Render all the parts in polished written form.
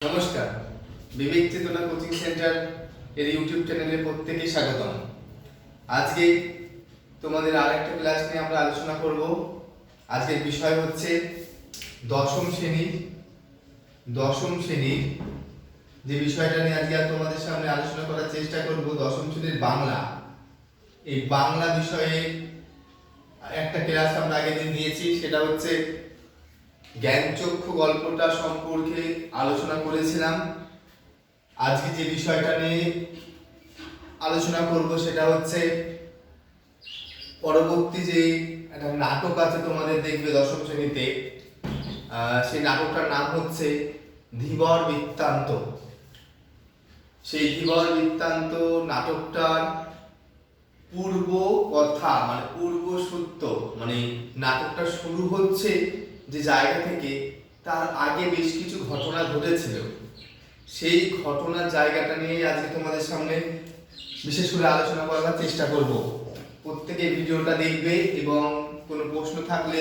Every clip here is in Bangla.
নমস্কার, বিবেক চেতনা কোচিং সেন্টার এর ইউটিউব চ্যানেলে প্রত্যেককে স্বাগতম। আজকে তোমাদের আরেকটা ক্লাস নিয়ে আমরা আলোচনা করব। আজকের বিষয় হচ্ছে দশম শ্রেণীর যে বিষয়টা নিয়ে আজকে তোমাদের সামনে আলোচনা করার চেষ্টা করব, দশম শ্রেণীর বাংলা। এই বাংলা বিষয়ে একটা ক্লাস আমরা আগের দিন দিয়েছি, সেটা হচ্ছে জ্ঞানচক্ষু গল্পটা সম্পর্কে আলোচনা করেছিলাম। আজকে যে বিষয়টা নিয়ে আলোচনা করব সেটা হচ্ছে পরবর্তী যে একটা নাটক আছে তোমাদের দেখবে দশম শ্রেণীতে, সেই নাটকটার নাম হচ্ছে ধীবর বৃত্তান্ত। সেই ধীবর বৃত্তান্ত নাটকটার পূর্ব কথা মানে পূর্ব সূত্র, মানে নাটকটা শুরু হচ্ছে যে জায়গা থেকে, তার আগে বেশ কিছু ঘটনা ঘটেছিল। সেই ঘটনার জায়গাটা নিয়ে আজকে তোমাদের সামনে বিশেষ করে আলোচনা করার চেষ্টা করব। প্রত্যেকে ভিডিওটা দেখবে এবং কোনো প্রশ্ন থাকলে,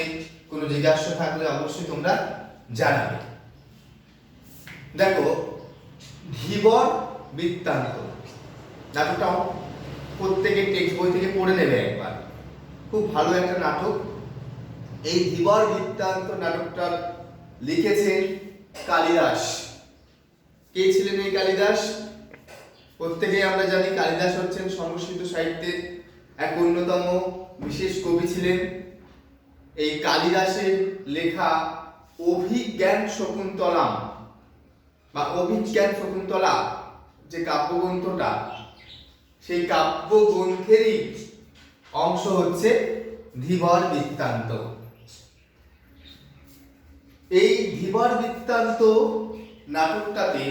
কোনো জিজ্ঞাসা থাকলে অবশ্যই তোমরা জানাবে। দেখো, ধীবর বৃত্তান্ত নাটকটা প্রত্যেকে টেক্সট বই থেকে পড়ে নেবে একবার, খুব ভালো একটা নাটক। এই ধীবর বৃত্তান্ত নাটকটা লিখেছেন কালিদাস। কে ছিলেন এই কালিদাস? প্রত্যেকেই আমরা জানি কালিদাস হচ্ছেন সংস্কৃত সাহিত্যের এক অন্যতম বিশেষ কবি ছিলেন। এই কালিদাসের লেখা অভিজ্ঞান শকুন্তলম বা অভিজ্ঞান শকুন্তলা যে কাব্যগ্রন্থটা, সেই কাব্যগ্রন্থেরই অংশ হচ্ছে ধীবর বৃত্তান্ত। এই ধীবর বৃত্তান্ত নাটকটাতে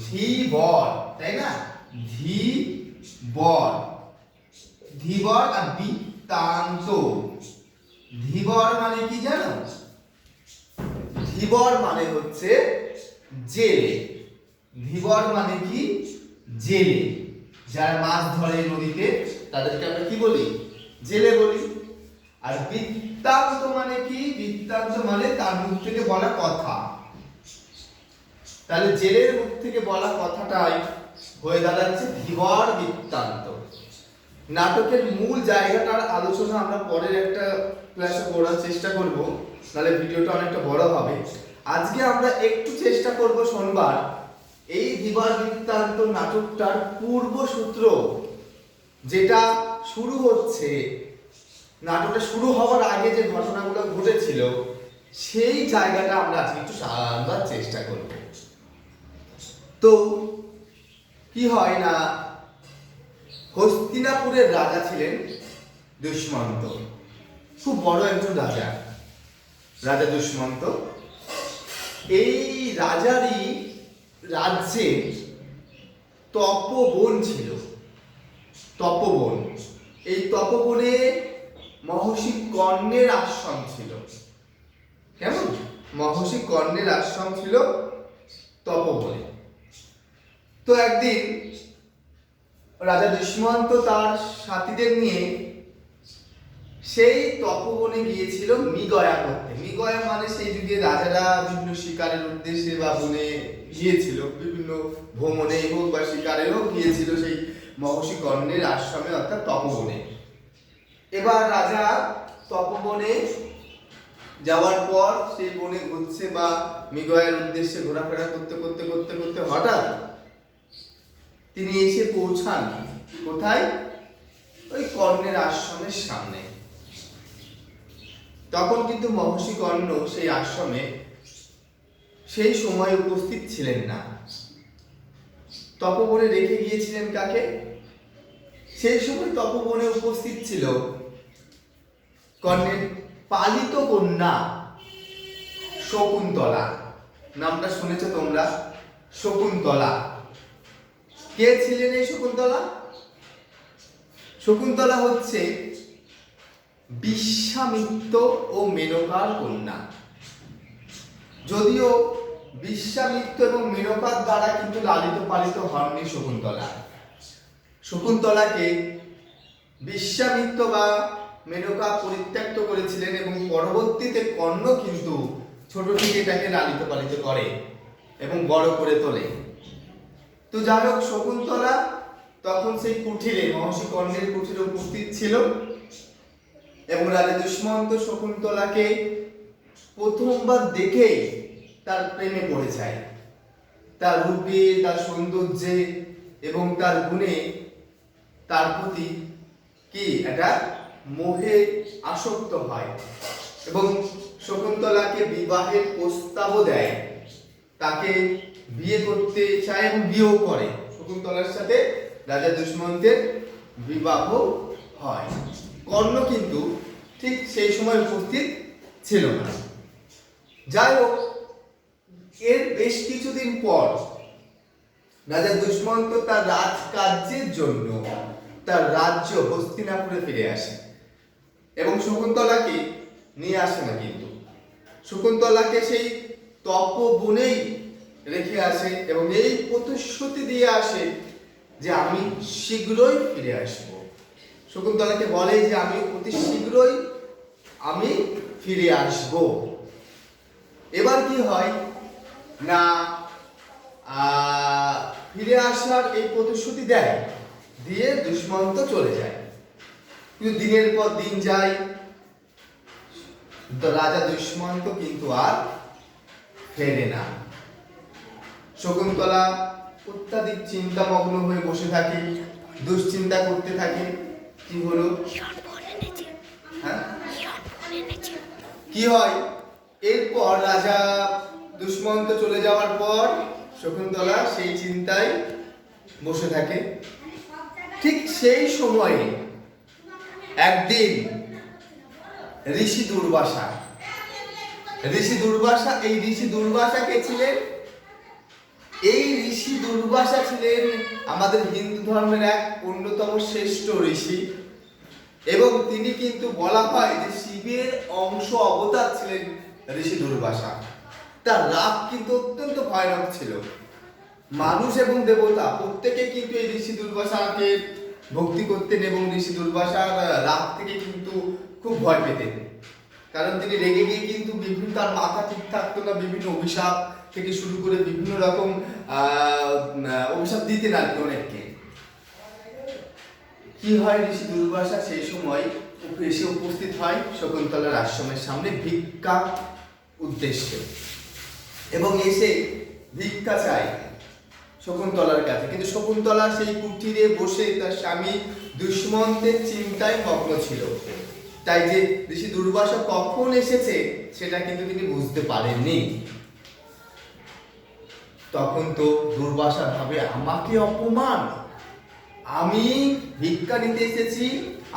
ধীবর, তাই না, ধীবর আর বৃত্তান্ত। ধীবর মানে কি জানো? ধীবর মানে হচ্ছে জেলে। ধীবর মানে কি? জেলে। যারা মাছ ধরে নদীতে তাদেরকে আমরা কি বলি? জেলে বলি। আর বৃত্তান্ত মানে কি? বৃত্তান্ত মানে তার মুখ থেকে বলা কথা। তাহলে জেলের মুখ থেকে বলা কথাটাই হয়ে দাঁড়াচ্ছে ধীবর বৃত্তান্ত। নাটকের মূল জায়গাটার আলোচনা আমরা পরের একটা ক্লাসে করার চেষ্টা করব, তাহলে ভিডিওটা অনেকটা বড় হবে। আজকে আমরা একটু চেষ্টা করব শোনবার এই ধীবর বৃত্তান্ত নাটকটার পূর্বসূত্র, যেটা শুরু হচ্ছে, নাটকটা শুরু হওয়ার আগে যে ঘটনাগুলো ঘটেছিল সেই জায়গাটা আমরা আজকে একটু জানবার চেষ্টা করব। তো কি হয় না, হস্তিনাপুরের রাজা ছিলেন দুষ্মন্ত, খুব বড় একজন রাজা, রাজা দুষ্মন্ত। এই রাজারই রাজ্যে তপবন ছিল, তপবন। এই তপবনে মহর্ষি কর্ণের আশ্রম ছিল। কেমন? মহর্ষি কর্ণের আশ্রম ছিল তপবনে। তো একদিন রাজা দুষ্মন্ত তার সাথীদের নিয়ে সেই তপবনে গিয়েছিল মৃগয়া করতে। মৃগয়া মানে সেই যুগে রাজারা বিভিন্ন শিকারের উদ্দেশ্যে বা বনে গিয়েছিল, বিভিন্ন ভ্রমণে হোক বা শিকারেও গিয়েছিল সেই মহর্ষি কর্ণের আশ্রমে, অর্থাৎ তপবনে। এবার রাজা তপবনে যাওয়ার পর সেই বনে ঘুরছে বা মৃগয়ার উদ্দেশ্যে ঘোরাফেরা করতে করতে করতে করতে হঠাৎ তিনি এসে পৌঁছান কোথায়? ওই কর্ণের আশ্রমের সামনে। তখন কিন্তু মহর্ষি কর্ণ সেই আশ্রমে সেই সময় উপস্থিত ছিলেন না। তপবনে রেখে গিয়েছিলেন কাকে? সেই সময় তপবনে উপস্থিত ছিল কর্ণের পালিত কন্যা শকুন্তলা। নামটা শুনেছো তোমরা? শকুন্তলা। কে ছিলেন এই শকুন্তলা? শকুন্তলা হচ্ছে বিশ্বামিত্র ও মেনকার কন্যা। যদিও বিশ্বামিত্র এবং মেনকার দ্বারা কিন্তু লালিত পালিত হননি শকুন্তলা। শকুন্তলাকে বিশ্বামিত্র বা মেনকা পরিত্যক্ত করেছিলেন এবং পরবর্তীতে কর্ণ কিন্তু ছোট থেকে এটাকে লালিত পালিত করে। এবং বড় করে তোলে। তো যাই হোক, শকুন্তলা তখন সেই কুঠিরে, মহর্ষি কর্ণের কুঠিরে উপস্থিত ছিল এবং রাজা দুষ্মন্ত শকুন্তলাকে প্রথমবার দেখেই তার প্রেমে পড়ে যায়। তার রূপে, তার সৌন্দর্যে এবং তার গুণে তার প্রতি কি একটা মোহে আসক্ত হয় এবং শকুন্তলাকে বিবাহের প্রস্তাবও দেয়। তাকে বিয়ে করতে চায় এবং বিয়েও করে। শকুন্তলার সাথে রাজা দুষ্মন্তের বিবাহ হয়। কর্ণ কিন্তু ঠিক সেই সময় উপস্থিত ছিল না। যাই হোক, এর বেশ কিছুদিন পর রাজা দুষ্মন্ত তার রাজকার্যের জন্য তার রাজ্য হস্তিনাপুরে ফিরে আসে এবং শকুন্তলাকে নিয়ে আসে না, কিন্তু শকুন্তলাকে সেই তপবনেই রেখে আসে এবং এই প্রতিশ্রুতি দিয়ে আসে যে আমি শীঘ্রই ফিরে আসব। শকুন্তলাকে বলে যে আমি অতি শীঘ্রই আমি ফিরে আসব। এবার কি হয় না, ফিরে আসার এই প্রতিশ্রুতি দেয়, দিয়ে দুষ্মন্ত চলে যায়। কিন্তু দিনের পর দিন যায়, রাজা দুষ্মন্ত কিন্তু আর ফেরে না। শকুন্তলা অত্যাধিক চিন্তামগ্ন হয়ে বসে থাকে, দুশ্চিন্তা করতে থাকে। কি হলো, হ্যাঁ কি হয়, এরপর রাজা দুষ্মন্ত চলে যাওয়ার পর শকুন্তলা সেই চিন্তায় বসে থাকে। ঠিক সেই সময়ে একদিন ঋষি দুর্বাসা, এই ঋষি দুর্বাসা কে ছিলেন? এই ঋষি দুর্বাসা ছিলেন আমাদের হিন্দু ধর্মের এক অন্যতম শ্রেষ্ঠ ঋষি এবং তিনি কিন্তু বলা হয় যে শিবের অংশ অবতার ছিলেন ঋষি দুর্বাসা। তার রাগ কিন্তু অত্যন্ত ভয়ানক ছিল। মানুষ এবং দেবতা প্রত্যেকে কিন্তু এই ঋষি দুর্বাসাকে ভক্তি করতেন এবং ঋষি দুর্বাসার রাগ থেকে কিন্তু খুব ভয় পেতেন। কারণ তিনি রেগে গিয়ে কিন্তু বিভিন্ন, তার মাথা ঠিক থাকতো না, বিভিন্ন অভিশাপ থেকে শুরু করে বিভিন্ন রকম অভিশাপ দিতেন আর কি অনেককে। কি হয়, ঋষি দুর্বাসা সেই সময় এসে উপস্থিত হয় শকুন্তলার আশ্রমের সামনে ভিক্ষা উদ্দেশ্যে এবং এসে ভিক্ষা চায় শকুন্তলার কাছে। কিন্তু শকুন্তলা সেই কুঠিরে বসে তার স্বামী দুষ্মন্তের চিন্তায় মগ্ন ছিল। তাই যে ঋষি দুর্বাসা কখন এসেছে সেটা কিন্তু তিনি বুঝতে পারেননি। তখন তো দুর্বাসা ভাবে, আমাকে অপমান, আমি ভিক্ষা নিতে এসেছি,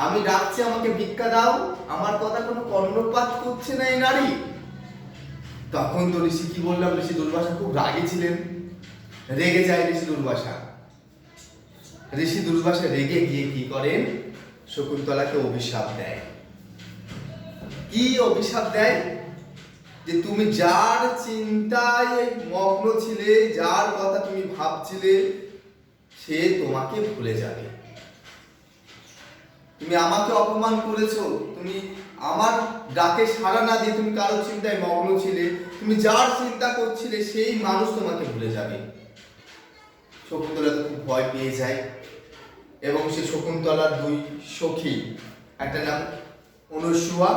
আমি ডাকছি আমাকে ভিক্ষা দাও, আমার কথা কোনো কর্ণপাত করছে না এই নারী। তখন তো ঋষি, কি বললাম, ঋষি দুর্বাসা খুব রাগী ছিলেন। রেগে যায় ঋষি দুর্বাসা। ঋষি দুর্বাসা রেগে গিয়ে কি করেন, শকুন্তলাকে অভিশাপ দেয়। কি অভিশাপ দেয়? যে তুমি যার চিন্তায় মগ্ন ছিলে, যার কথা তুমি ভাবছিলে, সে তোমাকে ভুলে যাবে। তুমি আমাকে অপমান করেছো, তুমি আমার ডাকে সাড়া না দিয়ে তুমি কারো চিন্তায় মগ্ন ছিলে, তুমি যার চিন্তা করছিলে সেই মানুষ তোমাকে ভুলে যাবে। শকুন্তলা তো খুব ভয় পেয়ে যায় এবং সে শকুন্তলার দুই সখী, একটা নাম অনুসুয়া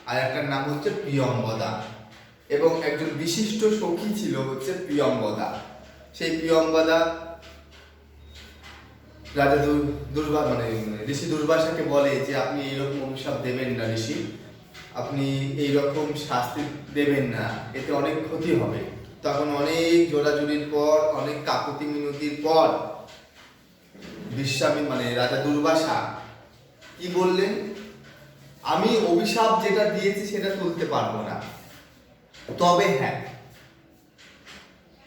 আর একটার নাম হচ্ছে প্রিয়ম্বদা, এবং একজন বিশিষ্ট সখী ছিল হচ্ছে প্রিয়ম্বদা। সেই প্রিয়ম্বদা রাজা ঋষি দুর্বাসাকে বলে যে আপনি এইরকম অভিশাপ দেবেন না ঋষি, আপনি এইরকম শাস্তি দেবেন না, এতে অনেক ক্ষতি হবে। তখন অনেক জোড়াজুড়ির পর, অনেক কাকুতি মিনতির পর রাজা দুর্বাসা কি বললেন, আমি অভিশাপ যেটা দিয়েছি সেটা তুলতে পারবো না, তবে হ্যাঁ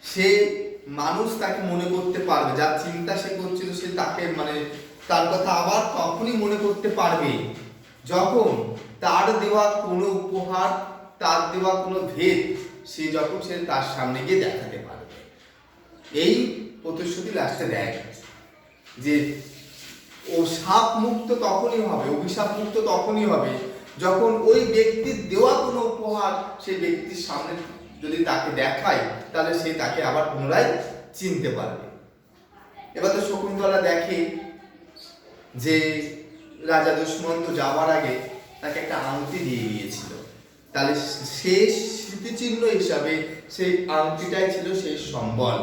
সে মানুষ তাকে মনে করতে পারবে, যার চিন্তা সে করছিল সে তাকে তার কথা আবার তখনই মনে করতে পারবে যখন তার দেওয়া কোনো উপহার, তার দেওয়া কোনো ভেদ সে তার সামনে গিয়ে দেখাতে পারবে। এই প্রতিশ্রুতি লাস্টে দেয় যে ও শাপ মুক্ত তখনই হবে, অভিশাপ মুক্ত তখনই হবে যখন ওই ব্যক্তির দেওয়া কোনো উপহার সেই ব্যক্তির সামনে যদি তাকে দেখায় তাহলে সে তাকে আবার পুনরায় চিনতে পারবে। এবার তো শকুন্তলা দেখে যে রাজা দুষ্মন্ত যাওয়ার আগে তাকে একটা আংটি দিয়ে গিয়েছিল, তাহলে শেষ স্মৃতিচিহ্ন হিসাবে সেই আংটিটাই ছিল শেষ সম্বল।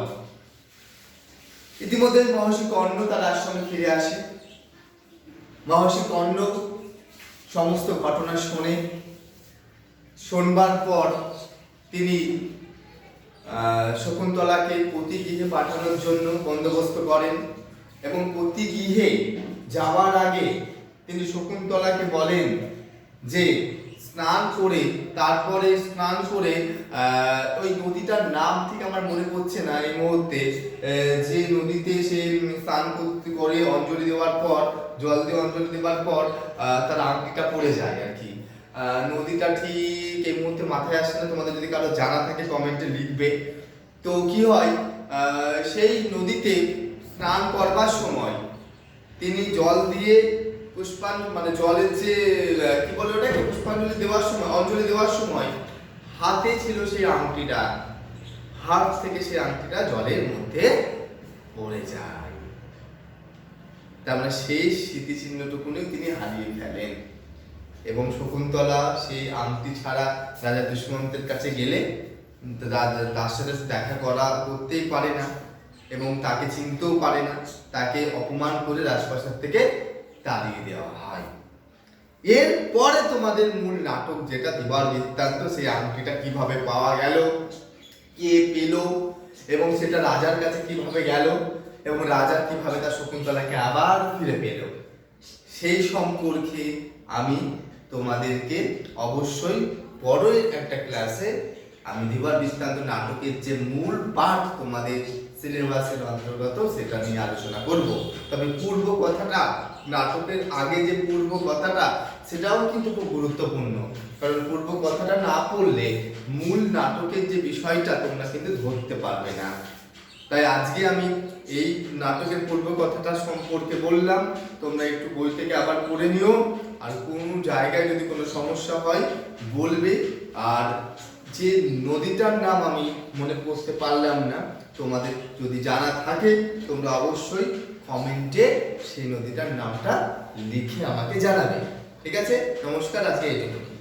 ইতিমধ্যে মহর্ষি কর্ণ তার আশ্রমে ফিরে আসে। মহর্ষি কর্ণ সমস্ত ঘটনা শোনবার পর তিনি শকুন্তলাকে প্রতি গৃহে পাঠানোর জন্য বন্দোবস্ত করেন এবং প্রতি গৃহে যাওয়ার আগে তিনি শকুন্তলাকে বলেন যে স্নান করে ওই নদীটার নাম ঠিক আমার মনে পড়ছে না এই মুহূর্তে, যে নদীতে সে স্নান করে অঞ্জলি দেওয়ার পর, জল দিয়ে অঞ্জলি দেওয়ার পর তার আংটিটা পড়ে যায় আর কি। নদীটা ঠিক এই মুহূর্তে মাথায় আসছে না, তোমাদের যদি কারো জানা থাকে কমেন্টে লিখবে। তো কি হয়, সেই নদীতে স্নান করবার সময় তিনি জল দিয়ে জলের যে কি বলে ওটাকে পুষ্পাঞ্জলি দেওয়ার সময়, অঞ্জলি দেওয়ার সময় হাতে ছিল সেই আংটিটা, হাত থেকে সেই আংটিটা জলের মধ্যে পড়ে যায়। তার মানে সেই স্মৃতিচিহ্নটুকুনি তিনি হারিয়ে ফেলেন এবং শকুন্তলা সেই আংটি ছাড়া রাজা দুষ্মন্তের কাছে গেলে তার সাথে দেখা করতেই পারে না এবং তাকে চিনতেও পারে না, তাকে অপমান করে রাজপ্রাসাদ থেকে তাড়িয়ে দেওয়া হয়। এরপরে তোমাদের মূল নাটক যেটা দিবার বৃত্তান্ত, সেই আংটিটা কিভাবে পাওয়া গেল, কে পেল এবং সেটা রাজার কাছে কিভাবে গেল এবং রাজা কিভাবে তার শকুন্তলাকে আবার ফিরে পেল, সেই সম্পর্কে আমি তোমাদেরকে অবশ্যই পরের একটা ক্লাসে আমি দিবার বৃত্তান্ত নাটকের যে মূল পাঠ তোমাদের সিলেবাসের অন্তর্গত সেটা নিয়ে আলোচনা করব। তবে পূর্ব কথাটা, নাটকের আগে যে পূর্ব কথাটা সেটাও কিন্তু খুব গুরুত্বপূর্ণ, কারণ পূর্ব কথাটা না পড়লে মূল নাটকের যে বিষয়টা তোমরা কিন্তু ধরতে পারবে না। তাই আজকে আমি এই নাটকের পূর্ব কথাটা সম্পর্কে বললাম, তোমরা একটু বই থেকে আবার পড়ে নিও, আর কোন জায়গায় যদি কোনো সমস্যা হয় বলবে। আর যে নদীটার নাম আমি মনে করতে পারলাম না, তোমাদের যদি জানা থাকে তোমরা অবশ্যই কমেন্টে সেই নদীটার নামটা লিখে আমাকে জানাবে। ঠিক আছে, নমস্কার, আজকে এইটুকু।